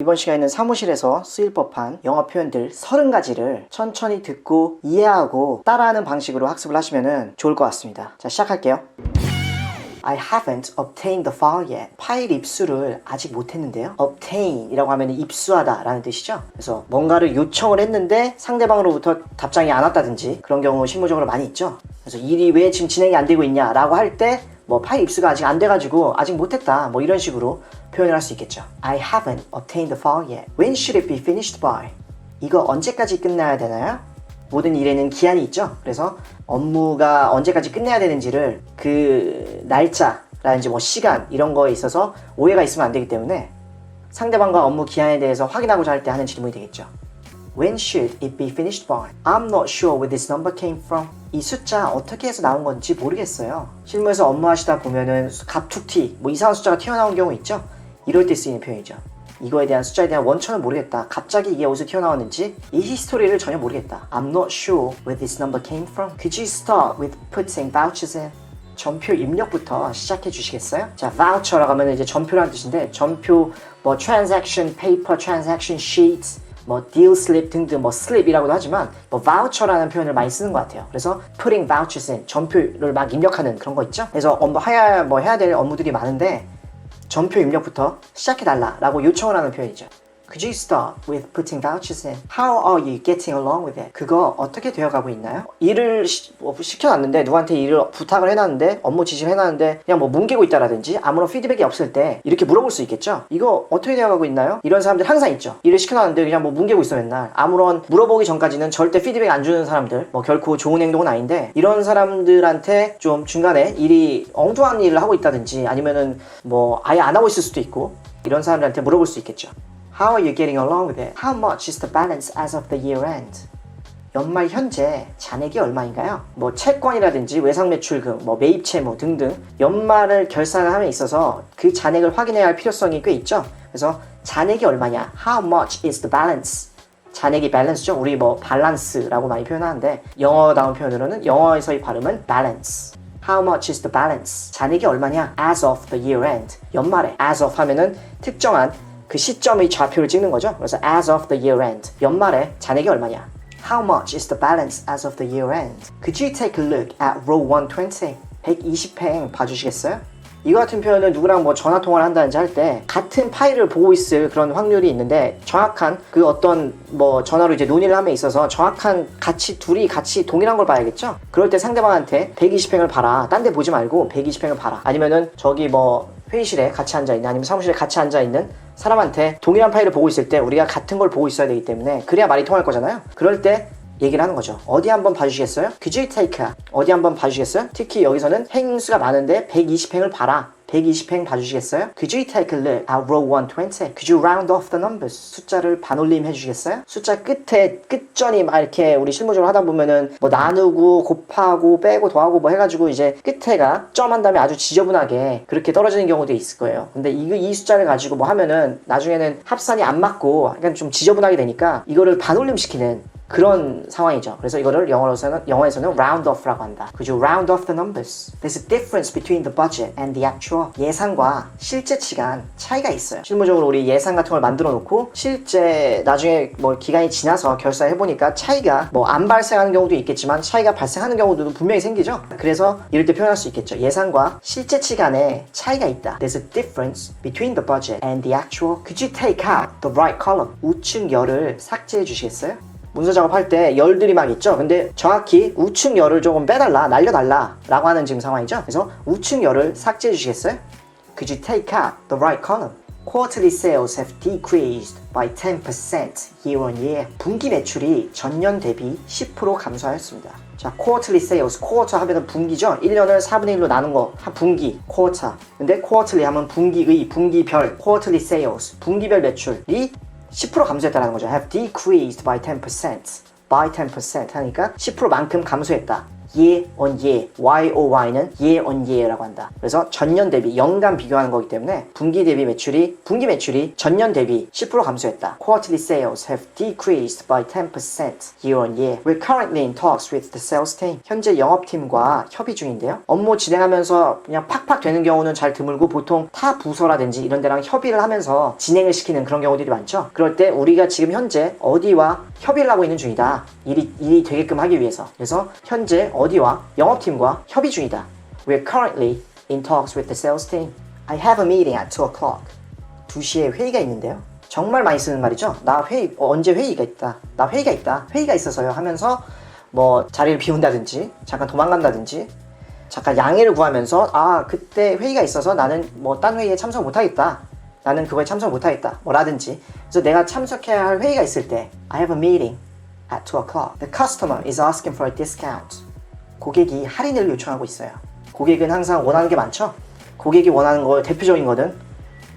이번 시간에는 사무실에서 쓰일 법한 영어 표현들 30가지를 천천히 듣고 이해하고 따라하는 방식으로 학습을 하시면 좋을 것 같습니다. 자, 시작할게요. I haven't obtained the file yet. 파일 입수를 아직 못했는데요. obtain 이라고 하면 입수하다 라는 뜻이죠. 그래서 뭔가를 요청을 했는데 상대방으로부터 답장이 안 왔다든지 그런 경우 실무적으로 많이 있죠. 그래서 일이 왜 지금 진행이 안 되고 있냐 라고 할 때 뭐 파일 입수가 아직 안 돼가지고 아직 못했다 뭐 이런 식으로 표현을 할 수 있겠죠. I haven't obtained the file yet. When should it be finished by? 이거 언제까지 끝나야 되나요? 모든 일에는 기한이 있죠. 그래서 업무가 언제까지 끝내야 되는지를 그 날짜라든지 뭐 시간 이런 거에 있어서 오해가 있으면 안 되기 때문에 상대방과 업무 기한에 대해서 확인하고자 할 때 하는 질문이 되겠죠. When should it be finished by? I'm not sure where this number came from. 이 숫자 어떻게 해서 나온 건지 모르겠어요. 실무에서 업무하시다 보면은 갑툭튀 뭐 이상한 숫자가 튀어나온 경우 있죠. 이럴 때 쓰이는 표현이죠. 이거에 대한 숫자에 대한 원천을 모르겠다. 갑자기 이게 어디서 튀어나왔는지 이 히스토리를 전혀 모르겠다. I'm not sure where this number came from. Could you start with putting vouchers in? 전표 입력부터 시작해 주시겠어요? 자, voucher라고 하면 이제 전표라는 뜻인데 전표 뭐 transaction paper, transaction sheet 뭐 deal slip 등등 뭐 slip이라고도 하지만 뭐 voucher라는 표현을 많이 쓰는 것 같아요. 그래서 putting vouchers in 전표를 막 입력하는 그런 거 있죠. 그래서 해야 될 업무들이 많은데 전표 입력부터 시작해달라라고 요청을 하는 표현이죠. Could you start with putting vouchers in? How are you getting along with it? 그거 어떻게 되어가고 있나요? 일을 시켜놨는데 누구한테 일을 부탁을 해놨는데 업무 지시를 해놨는데 그냥 뭐 뭉개고 있다라든지 아무런 피드백이 없을 때 이렇게 물어볼 수 있겠죠? 이거 어떻게 되어가고 있나요? 이런 사람들 항상 있죠. 일을 시켜놨는데 그냥 뭐 뭉개고 있어 맨날. 아무런 물어보기 전까지는 절대 피드백 안 주는 사람들 뭐 결코 좋은 행동은 아닌데 이런 사람들한테 좀 중간에 일이 엉뚱한 일을 하고 있다든지 아니면은 뭐 아예 안 하고 있을 수도 있고 이런 사람들한테 물어볼 수 있겠죠. How are you getting along with it? How much is the balance as of the year end? 연말 현재 잔액이 얼마인가요? 뭐 채권이라든지 외상매출금, 뭐 매입 채무 등등 연말을 결산을 함에 있어서 그 잔액을 확인해야 할 필요성이 꽤 있죠. 그래서 잔액이 얼마냐? How much is the balance? 잔액이 밸런스죠. 우리 뭐 밸런스라고 많이 표현하는데 영어다운 표현으로는 영어에서의 발음은 balance. How much is the balance? 잔액이 얼마냐? As of the year end. 연말에 as of 하면은 특정한 그 시점의 좌표를 찍는 거죠. 그래서 as of the year end. 연말에 잔액이 얼마냐? How much is the balance as of the year end? Could you take a look at row 120? 120행 봐주시겠어요? 이거 같은 표현은 누구랑 뭐 전화 통화를 한다든지 할 때 같은 파일을 보고 있을 그런 확률이 있는데 정확한 그 어떤 뭐 전화로 이제 논의를 함에 있어서 정확한 둘이 같이 동일한 걸 봐야겠죠? 그럴 때 상대방한테 120행을 봐라. 딴 데 보지 말고 120행을 봐라. 아니면은 저기 뭐 회의실에 같이 앉아있는 아니면 사무실에 같이 앉아있는 사람한테 동일한 파일을 보고 있을 때 우리가 같은 걸 보고 있어야 되기 때문에 그래야 말이 통할 거잖아요. 그럴 때 얘기를 하는 거죠. 어디 한번 봐주시겠어요? Could you take a? 어디 한번 봐주시겠어요? 특히 여기서는 행수가 많은데 120행을 봐라. 120행 봐주시겠어요? Could you take a look at row 120? Could you round off the numbers? 숫자를 반올림 해주시겠어요? 숫자 끝에 끝전이 막 이렇게 우리 실무적으로 하다 보면은 뭐 나누고 곱하고 빼고 더하고 뭐 해가지고 이제 끝에가 점한 다음에 아주 지저분하게 그렇게 떨어지는 경우도 있을 거예요. 근데 이 숫자를 가지고 뭐 하면은 나중에는 합산이 안 맞고 약간 좀 지저분하게 되니까 이거를 반올림 시키는 그런 상황이죠. 그래서 이거를 영어에서는 round off라고 한다. 그죠? round off the numbers. There's a difference between the budget and the actual. 예상과 실제치 간 차이가 있어요. 실무적으로 우리 예상 같은 걸 만들어 놓고 실제 나중에 뭐 기간이 지나서 결산해 보니까 차이가 뭐 안 발생하는 경우도 있겠지만 차이가 발생하는 경우도 분명히 생기죠. 그래서 이럴 때 표현할 수 있겠죠. 예상과 실제치 간의 차이가 있다. There's a difference between the budget and the actual. Could you take out the right column? 우측 열을 삭제해 주시겠어요? 문서 작업할 때 열들이 막 있죠. 근데 정확히 우측 열을 조금 빼달라, 날려달라 라고 하는 지금 상황이죠. 그래서 우측 열을 삭제해 주시겠어요? Could you take out the right column? Quarterly sales have decreased by 10% year on year. 분기 매출이 전년 대비 10% 감소하였습니다. 자, quarterly sales, quarter 하면 분기죠. 1년을 4분의 1로 나눈 거, 한 분기, quarter. 근데 quarterly 하면 분기의, 분기별, quarterly sales, 분기별 매출이 10% 감소했다는 거죠. have decreased by 10%. by 10% 하니까 10%만큼 감소했다. year on year, YOY는 year on year라고 한다. 그래서 전년 대비, 연간 비교하는 거기 때문에 분기 매출이 전년 대비 10% 감소했다. Quarterly sales have decreased by 10% year on year. We're currently in talks with the sales team. 현재 영업팀과 협의 중인데요. 업무 진행하면서 그냥 팍팍 되는 경우는 잘 드물고 보통 타 부서라든지 이런 데랑 협의를 하면서 진행을 시키는 그런 경우들이 많죠. 그럴 때 우리가 지금 현재 어디와 협의를 하고 있는 중이다. 일이 되게끔 하기 위해서. 그래서 현재 어디와 영업팀과 협의 중이다. We're currently in talks with the sales team. I have a meeting at 2 o'clock. 2시에 회의가 있는데요. 정말 많이 쓰는 말이죠. 나 언제 회의가 있다. 나 회의가 있다. 회의가 있어서요 하면서 뭐 자리를 비운다든지 잠깐 도망간다든지 잠깐 양해를 구하면서 그때 회의가 있어서 나는 뭐 딴 회의에 참석 못하겠다. 나는 그거에 참석 못하겠다. 뭐라든지. 그래서 내가 참석해야 할 회의가 있을 때 I have a meeting at 2 o'clock. The customer is asking for a discount. 고객이 할인을 요청하고 있어요. 고객은 항상 원하는 게 많죠? 고객이 원하는 거 대표적인 거는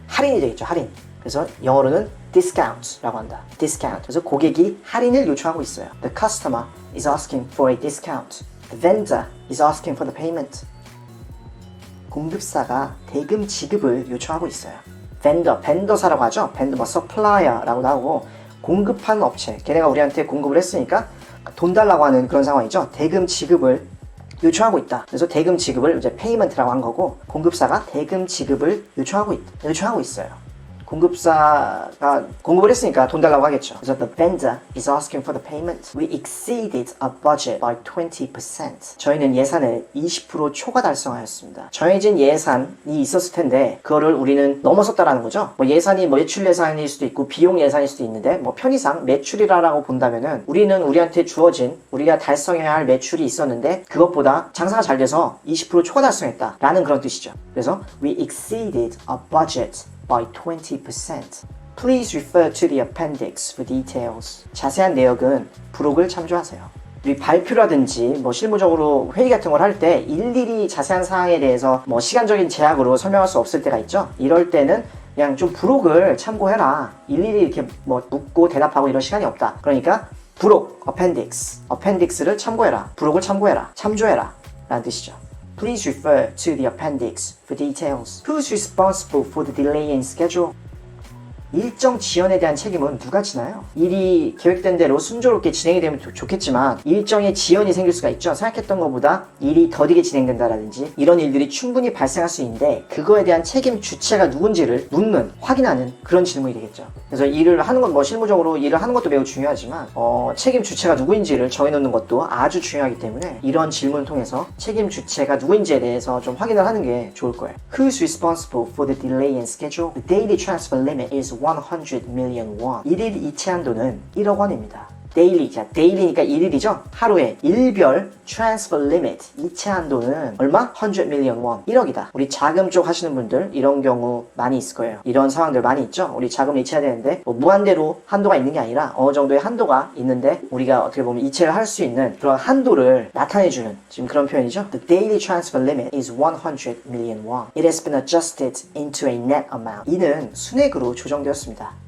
할인이 되겠죠. 할인. 그래서 영어로는 discount라고 한다. discount. 그래서 고객이 할인을 요청하고 있어요. The customer is asking for a discount. The vendor is asking for the payment. 공급사가 대금 지급을 요청하고 있어요. vendor사라고 하죠. vendor, supplier라고도 하고 공급하는 업체. 걔네가 우리한테 공급을 했으니까 돈 달라고 하는 그런 상황이죠. 대금 지급을 요청하고 있다. 그래서 대금 지급을 이제 payment라고 한 거고 공급사가 대금 지급을 요청하고 있어요. 공급사가 공급을 했으니까 돈 달라고 하겠죠. 그래서 the vendor is asking for the payment. We exceeded our budget by 20%. 저희는 예산을 20% 초과 달성하였습니다. 정해진 예산이 있었을 텐데 그거를 우리는 넘어섰다라는 거죠. 뭐 예산이 매출 예산일 수도 있고 비용 예산일 수도 있는데 뭐 편의상 매출이라고 본다면은 우리는 우리한테 주어진 우리가 달성해야 할 매출이 있었는데 그것보다 장사가 잘 돼서 20% 초과 달성했다 라는 그런 뜻이죠. 그래서 we exceeded our budget by 20%. Please refer to the appendix for details. 자세한 내역은 부록을 참조하세요. 우리 발표라든지 뭐 실무적으로 회의 같은 걸 할 때 일일이 자세한 사항에 대해서 뭐 시간적인 제약으로 설명할 수 없을 때가 있죠. 이럴 때는 그냥 좀 부록을 참고해라. 일일이 이렇게 뭐 묻고 대답하고 이런 시간이 없다. 그러니까 부록, appendix를 참고해라. 부록을 참조해라 라는 뜻이죠. Please refer to the appendix for details. Who's responsible for the delay in schedule? 일정 지연에 대한 책임은 누가 지나요? 일이 계획된 대로 순조롭게 진행이 되면 좋겠지만 일정에 지연이 생길 수가 있죠. 생각했던 것보다 일이 더디게 진행된다라든지 이런 일들이 충분히 발생할 수 있는데 그거에 대한 책임 주체가 누군지를 확인하는 그런 질문이 되겠죠. 그래서 일을 하는 건 뭐 실무적으로 일을 하는 것도 매우 중요하지만 책임 주체가 누구인지를 정해놓는 것도 아주 중요하기 때문에 이런 질문을 통해서 책임 주체가 누구인지에 대해서 좀 확인을 하는 게 좋을 거예요. Who's responsible for the delay in schedule? The daily transfer limit is 100 million won. 1일 이체 한도는 1억 원입니다. 데일리니까 1일이죠? 하루에 일별 transfer limit 이체 한도는 얼마? 100 million won. 1억이다. 우리 자금 쪽 하시는 분들 이런 경우 많이 있을 거예요. 이런 상황들 많이 있죠? 우리 자금을 이체해야 되는데 뭐 무한대로 한도가 있는 게 아니라 어느 정도의 한도가 있는데 우리가 어떻게 보면 이체를 할 수 있는 그런 한도를 나타내주는 지금 그런 표현이죠. The daily transfer limit is 100 million won. It has been adjusted into a net amount. 이는 순액으로 조정되었습니다.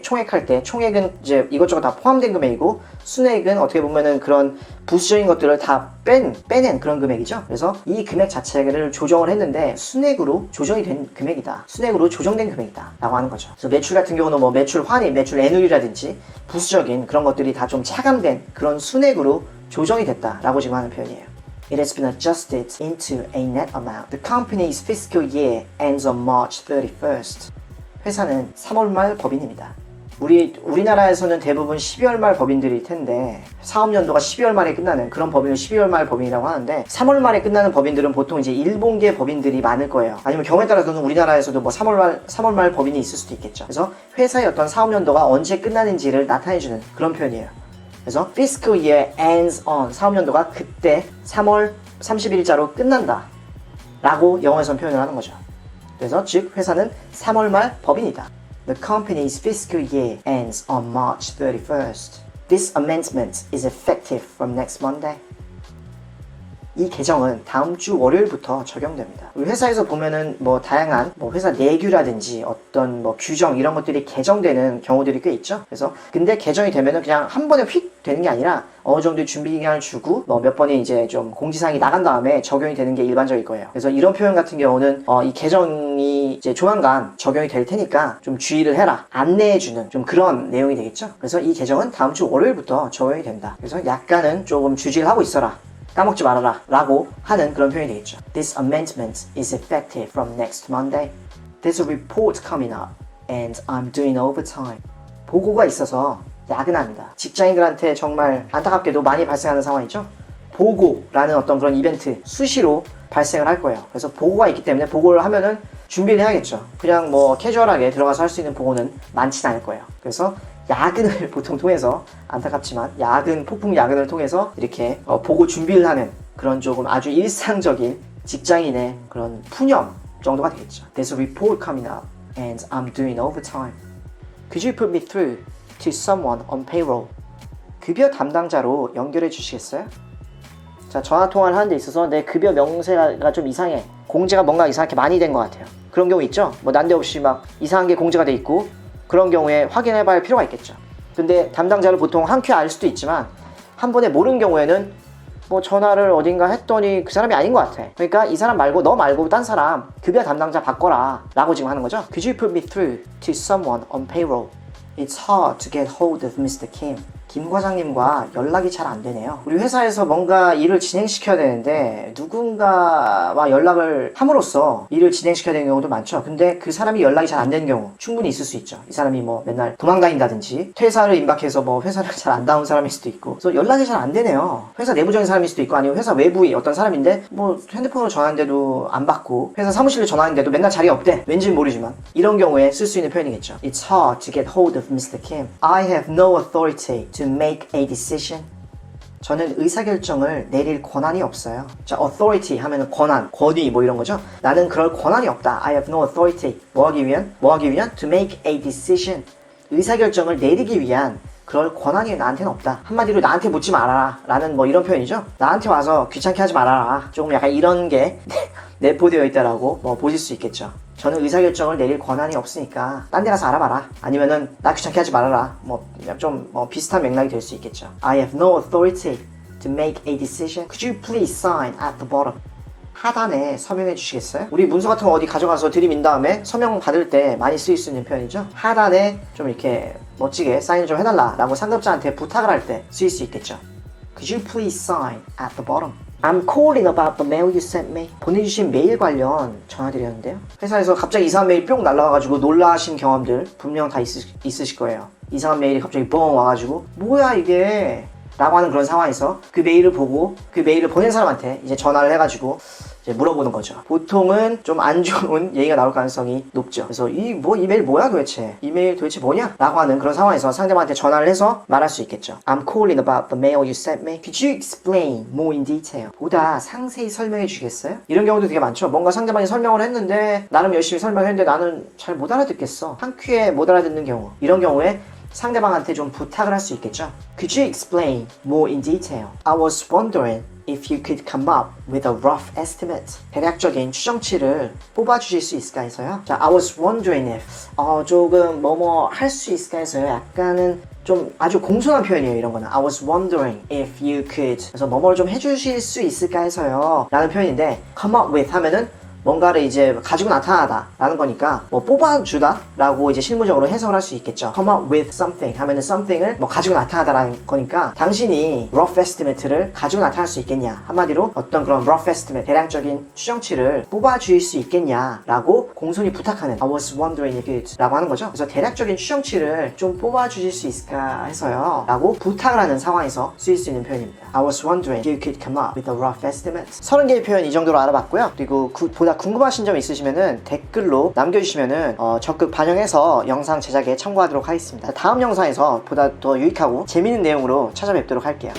총액할 때 총액은 이제 이것저것 다 포함된 금액이고 순액은 어떻게 보면은 그런 부수적인 것들을 다 빼낸 그런 금액이죠. 그래서 이 금액 자체를 조정을 했는데 순액으로 조정이 된 금액이다. 순액으로 조정된 금액이다 라고 하는 거죠. 그래서 매출 같은 경우는 뭐 매출 환입, 매출 애누리라든지 부수적인 그런 것들이 다 좀 차감된 그런 순액으로 조정이 됐다 라고 지금 하는 표현이에요. It has been adjusted into a net amount. The company's fiscal year ends on March 31st. 회사는 3월 말 법인입니다. 우리나라에서는 대부분 12월 말 법인들일 텐데 사업연도가 12월 말에 끝나는 그런 법인을 12월 말 법인이라고 하는데 3월 말에 끝나는 법인들은 보통 이제 일본계 법인들이 많을 거예요. 아니면 경우에 따라서는 우리나라에서도 뭐 3월 말 법인이 있을 수도 있겠죠. 그래서 회사의 어떤 사업연도가 언제 끝나는지를 나타내주는 그런 표현이에요. 그래서 fiscal year ends on 사업연도가 그때 3월 31일자로 끝난다 라고 영어에선 표현을 하는 거죠. 그래서 즉 회사는 3월 말 법인이다. The company's fiscal year ends on March 31st. This amendment is effective from next Monday. 이 개정은 다음 주 월요일부터 적용됩니다. 우리 회사에서 보면은 뭐 다양한 뭐 회사 내규라든지 어떤 뭐 규정 이런 것들이 개정되는 경우들이 꽤 있죠. 그래서 근데 개정이 되면은 그냥 한 번에 휙 되는 게 아니라 어느 정도의 준비 기간을 주고 뭐 몇 번이 이제 좀 공지사항이 나간 다음에 적용이 되는 게 일반적일 거예요. 그래서 이런 표현 같은 경우는 이 개정이 이제 조만간 적용이 될 테니까 좀 주의를 해라, 안내해주는 좀 그런 내용이 되겠죠. 그래서 이 개정은 다음 주 월요일부터 적용이 된다. 그래서 약간은 조금 주의를 하고 있어라, 까먹지 말아라 라고 하는 그런 표현이 되겠죠. This amendment is effective from next Monday. There's a report coming up and I'm doing overtime. 보고가 있어서 야근합니다. 직장인들한테 정말 안타깝게도 많이 발생하는 상황이죠. 보고라는 어떤 그런 이벤트 수시로 발생을 할 거예요. 그래서 보고가 있기 때문에 보고를 하면은 준비를 해야겠죠. 그냥 뭐 캐주얼하게 들어가서 할 수 있는 보고는 많지는 않을 거예요. 그래서 야근을 보통 통해서, 안타깝지만 폭풍 야근을 통해서 이렇게 보고 준비를 하는 그런 조금 아주 일상적인 직장인의 그런 푸념 정도가 되겠죠. There's a report coming up and I'm doing overtime. Could you put me through to someone on payroll? 급여 담당자로 연결해 주시겠어요? 자, 전화 통화를 하는 데 있어서 내 급여 명세가 좀 이상해, 공제가 뭔가 이상하게 많이 된 것 같아요. 그런 경우 있죠. 뭐 난데없이 막 이상한 게 공제가 돼 있고, 그런 경우에 확인해 봐야 할 필요가 있겠죠. 근데 담당자를 보통 한 큐에 알 수도 있지만 한 번에 모르는 경우에는 뭐 전화를 어딘가 했더니 그 사람이 아닌 것 같아. 그러니까 이 사람 말고 너 말고 딴 사람 급여 담당자 바꿔라 라고 지금 하는 거죠. Could you put me through to someone on payroll? It's hard to get hold of Mr. Kim. 김 과장님과 연락이 잘 안 되네요. 우리 회사에서 뭔가 일을 진행시켜야 되는데 누군가와 연락을 함으로써 일을 진행시켜야 되는 경우도 많죠. 근데 그 사람이 연락이 잘 안 되는 경우 충분히 있을 수 있죠. 이 사람이 뭐 맨날 도망다닌다든지 퇴사를 임박해서 뭐 회사를 잘 안 다운 사람일 수도 있고, 그래서 연락이 잘 안 되네요. 회사 내부적인 사람일 수도 있고, 아니면 회사 외부의 어떤 사람인데 뭐 핸드폰으로 전화하는데도 안 받고 회사 사무실로 전화하는데도 맨날 자리가 없대. 왠지는 모르지만 이런 경우에 쓸 수 있는 표현이겠죠. It's hard to get hold of Mr. Kim. I have no authority to make a decision. 저는 의사결정을 내릴 권한이 없어요. 자, authority 하면은 권한, 권위 뭐 이런 거죠. 나는 그럴 권한이 없다. I have no authority. 뭐 하기 위한? To make a decision. 의사결정을 내리기 위한 그럴 권한이 나한테는 없다. 한마디로 나한테 묻지 말아라 라는 뭐 이런 표현이죠. 나한테 와서 귀찮게 하지 말아라. 조금 약간 이런 게 내포되어 있다라고 뭐 보실 수 있겠죠. 저는 의사결정을 내릴 권한이 없으니까 딴 데 가서 알아봐라. 아니면은 나 귀찮게 하지 말아라. 뭐 좀 비슷한 맥락이 될 수 있겠죠. I have no authority to make a decision. Could you please sign at the bottom? 하단에 서명해 주시겠어요? 우리 문서 같은 거 어디 가져가서 들이민 다음에 서명 받을 때 많이 쓰일 수 있는 표현이죠. 하단에 좀 이렇게 멋지게 사인을 좀 해달라 라고 상급자한테 부탁을 할 때 쓰일 수 있겠죠. Could you please sign at the bottom? I'm calling about the mail you sent me. 보내주신 메일 관련 전화드렸는데요. 회사에서 갑자기 이상한 메일 뿅 날라와가지고 놀라신 경험들 분명 다 있으실 거예요. 이상한 메일이 갑자기 뻥 와가지고 뭐야 이게 라고 하는 그런 상황에서 그 메일을 보고 그 메일을 보낸 사람한테 이제 전화를 해가지고 이제 물어보는 거죠. 보통은 좀 안 좋은 얘기가 나올 가능성이 높죠. 그래서 이 메일 뭐야 도대체? 이 메일 도대체 뭐냐? 라고 하는 그런 상황에서 상대방한테 전화를 해서 말할 수 있겠죠. I'm calling about the mail you sent me. Could you explain more in detail? 보다 상세히 설명해 주시겠어요? 이런 경우도 되게 많죠. 뭔가 상대방이 설명을 했는데 나름 열심히 설명했는데 나는 잘 못 알아듣겠어. 한 큐에 못 알아듣는 경우. 이런 경우에 상대방한테 좀 부탁을 할 수 있겠죠. Could you explain more in detail? I was wondering if you could come up with a rough estimate. 대략적인 추정치를 뽑아주실 수 있을까 해서요. 자, I was wondering if 조금 뭐뭐 할 수 있을까 해서요. 약간은 좀 아주 공손한 표현이에요. 이런 거는 I was wondering if you could. 그래서 뭐뭐를 좀 해주실 수 있을까 해서요 라는 표현인데, come up with 하면은 뭔가를 이제 가지고 나타나다 라는 거니까 뭐 뽑아주다 라고 이제 실무적으로 해석을 할 수 있겠죠. come up with something 하면은 something을 뭐 가지고 나타나다 라는 거니까 당신이 rough estimate를 가지고 나타날 수 있겠냐, 한마디로 어떤 그런 rough estimate 대략적인 추정치를 뽑아줄 수 있겠냐 라고 공손히 부탁하는 I was wondering if you could 라고 하는 거죠. 그래서 대략적인 추정치를 좀 뽑아주실 수 있을까 해서요 라고 부탁을 하는 상황에서 쓰일 수 있는 표현입니다. I was wondering if you could come up with a rough estimate. 30개의 표현 이 정도로 알아봤고요. 그리고 보다 궁금하신 점 있으시면은 댓글로 남겨주시면은 적극 반영해서 영상 제작에 참고하도록 하겠습니다. 다음 영상에서 보다 더 유익하고 재밌는 내용으로 찾아뵙도록 할게요.